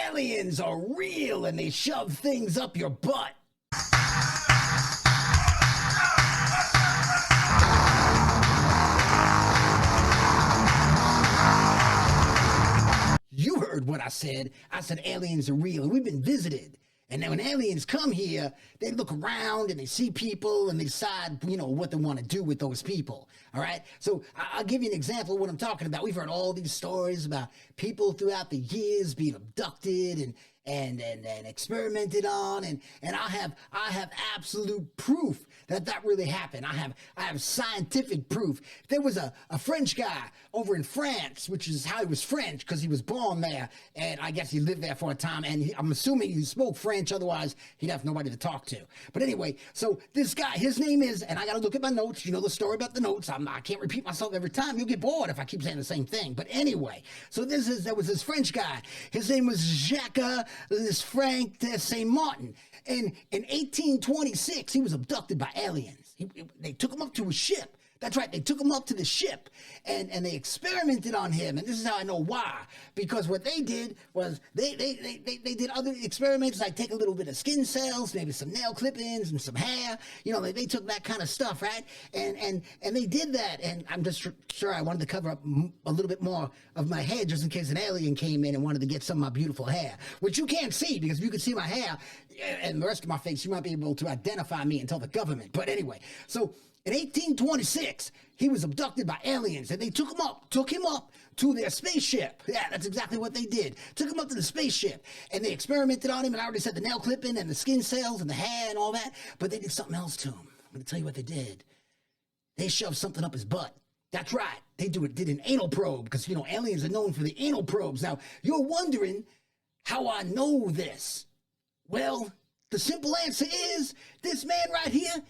aliens are real and they shove things up your butt. You heard what I said. I said aliens are real and we've been visited. And then when aliens come here, they look around and they see people and they decide, what they want to do with those people. All right. So I'll give you an example of what I'm talking about. We've heard all these stories about people throughout the years being abducted and experimented on, and I have absolute proof that really happened. I have scientific proof. There was a French guy over in France, which is how he was French because he was born there, and I guess he lived there for a time, and I'm assuming he spoke French, otherwise he'd have nobody to talk to. But anyway, so this guy, his name is, and I got to look at my notes, you know the story about the notes, I can't repeat myself every time, you'll get bored if I keep saying the same thing. But anyway, so there was this French guy, his name was Jacques this Frank de Saint Martin, and in 1826 he was abducted by aliens. They took him up to a ship. That's right, they took him up to the ship and they experimented on him. And this is how I know why. Because what they did was they did other experiments, like take a little bit of skin cells, maybe some nail clippings and some hair. They took that kind of stuff, right? And they did that. And I'm just sure I wanted to cover up a little bit more of my head just in case an alien came in and wanted to get some of my beautiful hair, which you can't see, because if you could see my hair and the rest of my face, you might be able to identify me and tell the government. But anyway, so in 1826, he was abducted by aliens, and they took him up to their spaceship. Yeah, that's exactly what they did. Took him up to the spaceship, and they experimented on him, and I already said the nail clipping and the skin cells and the hair and all that, but they did something else to him. I'm going to tell you what they did. They shoved something up his butt. That's right. They did an anal probe, because, aliens are known for the anal probes. Now, you're wondering how I know this. Well, the simple answer is this man right here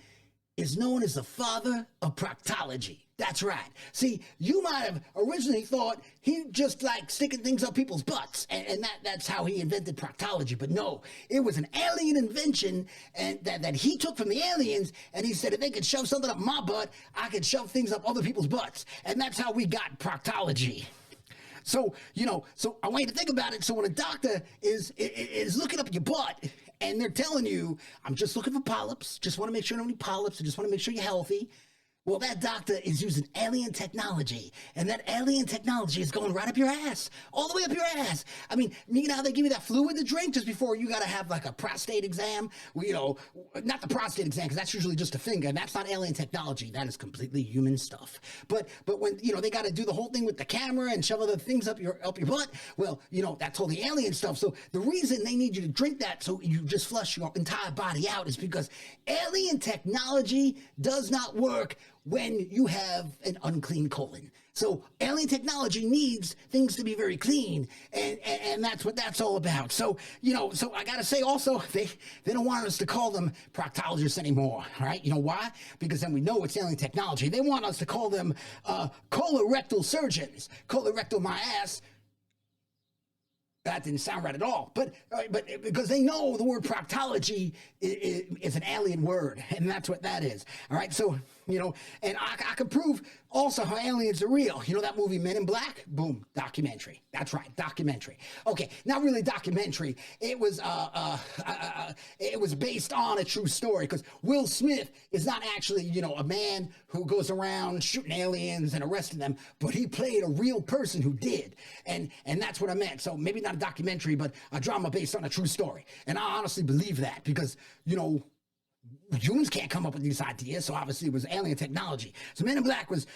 is known as the father of proctology. That's right. See, you might have originally thought he just like sticking things up people's butts, and that's how he invented proctology. But no, it was an alien invention, and that he took from the aliens, and he said if they could shove something up my butt, I could shove things up other people's butts. And that's how we got proctology. So, so I want you to think about it. So when a doctor is looking up your butt and they're telling you, I'm just looking for polyps, just want to make sure you don't have any polyps, I just want to make sure you're healthy. Well, that doctor is using alien technology, and that alien technology is going right up your ass, all the way up your ass. I mean, you know how they give you that fluid to drink just before you got to have like a prostate exam? Well, not the prostate exam, because that's usually just a finger, and that's not alien technology. That is completely human stuff. But when, they got to do the whole thing with the camera and shove other things up your butt, well, that's all the alien stuff. So the reason they need you to drink that so you just flush your entire body out is because alien technology does not work when you have an unclean colon. So alien technology needs things to be very clean, and that's what that's all about. So, so I gotta say also, they don't want us to call them proctologists anymore, all right? You know why? Because then we know it's alien technology. They want us to call them colorectal surgeons. Colorectal my ass. That didn't sound right at all, but because they know the word proctology is an alien word, and that's what that is. All right, so and I can prove also how aliens are real. That movie Men in Black? Boom, documentary. That's right, documentary. Okay, not really documentary. It was based on a true story, because Will Smith is not actually a man who goes around shooting aliens and arresting them, but he played a real person who did, and that's what I meant. So maybe not a documentary, but a drama based on a true story. And I honestly believe that, because humans can't come up with these ideas, so obviously it was alien technology. So Men in Black was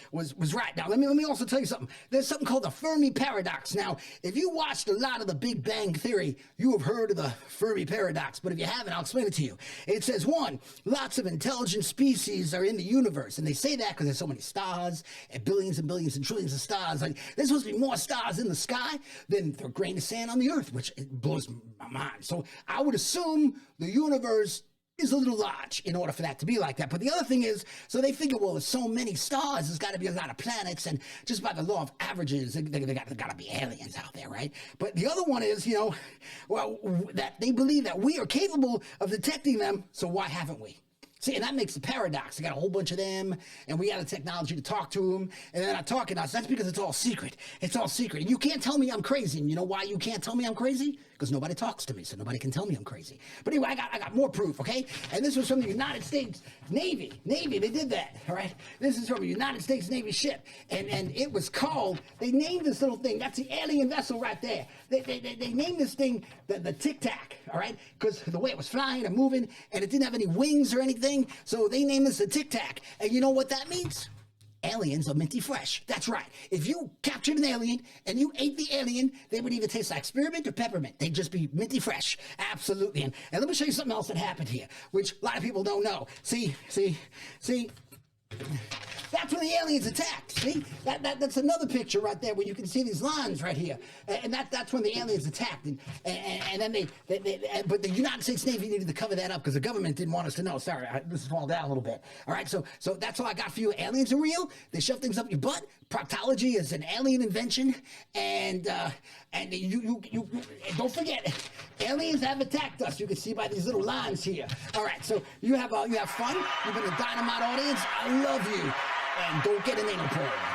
right. Now let me also tell you something. There's something called the Fermi paradox. Now, if you watched a lot of the Big Bang Theory, you have heard of the Fermi paradox, but if you haven't, I'll explain it to you. It says, one, lots of intelligent species are in the universe, and they say that because there's so many stars and billions and trillions of stars. Like, there's supposed to be more stars in the sky than the grain of sand on the earth, which it blows my mind. So I would assume the universe is a little large in order for that to be like that. But the other thing is, so they figure, well, there's so many stars, there's got to be a lot of planets, and just by the law of averages, they got to be aliens out there, right? But the other one is, that they believe that we are capable of detecting them, so why haven't we? See, and that makes the paradox. I got a whole bunch of them, and we got the technology to talk to them, and they're not talking to us. That's because it's all secret. It's all secret. And you can't tell me I'm crazy. And you know why you can't tell me I'm crazy? Because nobody talks to me, so nobody can tell me I'm crazy. But anyway, I got more proof, okay? And this was from the United States Navy. Navy, they did that, all right? This is from a United States Navy ship, and it was called, they named this little thing, that's the alien vessel right there. They named this thing the Tic Tac, all right? Because the way it was flying and moving, and it didn't have any wings or anything, so they named this the Tic Tac. And you know what that means? Aliens are minty fresh. That's right. If you captured an alien and you ate the alien, they would either taste like spearmint or peppermint. They'd just be minty fresh. Absolutely. And let me show you something else that happened here, which a lot of people don't know. See. That's when the aliens attacked. See, that's another picture right there where you can see these lines right here, and that's when the aliens attacked. And then but the United States Navy needed to cover that up because the government didn't want us to know. Sorry, this is falling down a little bit. All right, so that's all I got for you. Aliens are real. They shove things up your butt. Proctology is an alien invention, and you don't forget, aliens have attacked us. You can see by these little lines here. All right, so you have fun. You've been a dynamite audience. I love you. And don't get an anal probe.